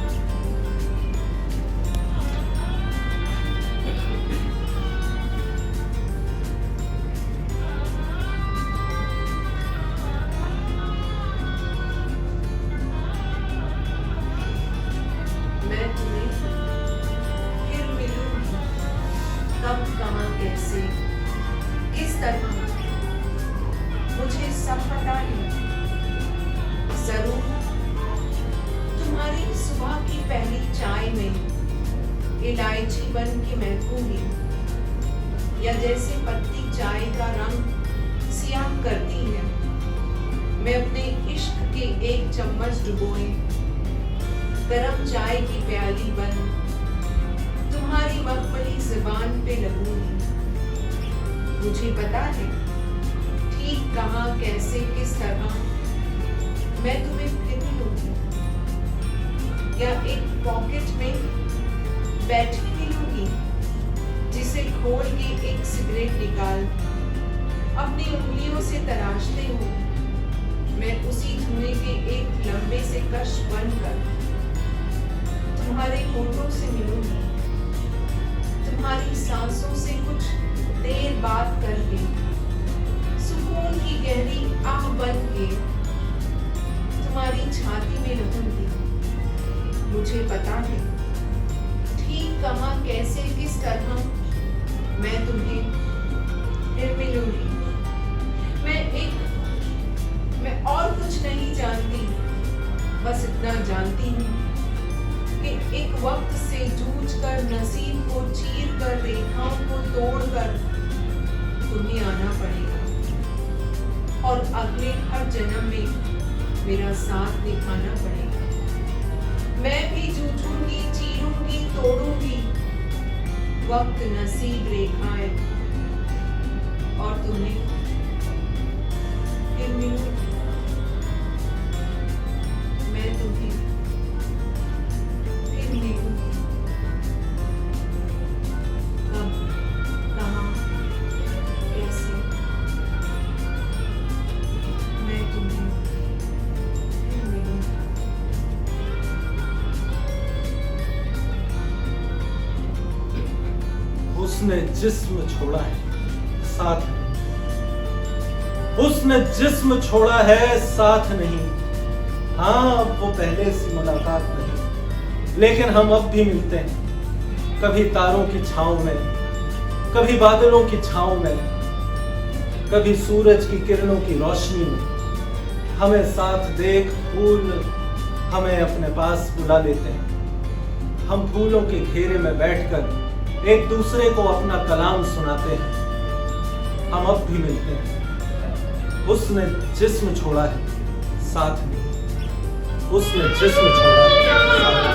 महकूंगी, या जैसे पत्ती चाय का रंग सियाह करती है, मैं अपने इश्क के एक चम्मच डुबोए गरम चाय की प्याली बन तुम्हारी मखमली जुबान पे लगूंगी। मुझे पता है ठीक कहाँ, कैसे, किस तरह मैं तुम्हें फिर मिलूंगी, या एक पॉकेट में बैठी मिलूंगी जिसे खोल के एक सिगरेट निकाल अपनी उंगलियों से तराशते हो मैं उसी धुएं के एक लंबे से कश बनकर तुम्हारे होठों से मिलूंगी, तुम्हारी सांसों से कुछ देर बात करके, सुकून की गहरी आह बन के तुम्हारी छाती में लगूंगी। मुझे पता है ठीक कहाँ, कैसे, किस तरह मैं तुम्हें फिर मिलूंगी। मैं और कुछ नहीं जानती, बस इतना जानती हूँ कि एक वक्त से जूझकर, नसीब को चीर कर, रेखाओं को तोड़कर तुम्हें आना पड़ेगा और अगले हर जन्म में मेरा साथ निभाना पड़ेगा। मैं भी जूझूंगी, चीरूंगी, तोड़ूंगी वक्त, नसीब, रेखाएं, और तुम्हें फिर मिलूंगी। मैं तुम्हें फिर मिलूंगी। कब, कहाँ, कैसे, मैं तुम्हें फिर मिलूंगी। उसने जिस्म छोड़ा है साथ नहीं, उसने जिस्म छोड़ा है साथ नहीं। हाँ, अब वो पहले सी मुलाकात नहीं, लेकिन हम अब भी मिलते हैं, कभी तारों की छांव में, कभी बादलों की छांव में, कभी सूरज की किरणों की रोशनी में। हमें साथ देख फूल हमें अपने पास बुला लेते हैं। हम फूलों के घेरे में बैठकर एक दूसरे को अपना कलाम सुनाते हैं। हम अब भी मिलते हैं। उसने जिस्म छोड़ा है साथ नहीं, उसने जिस्म छोड़ा है साथ नहीं।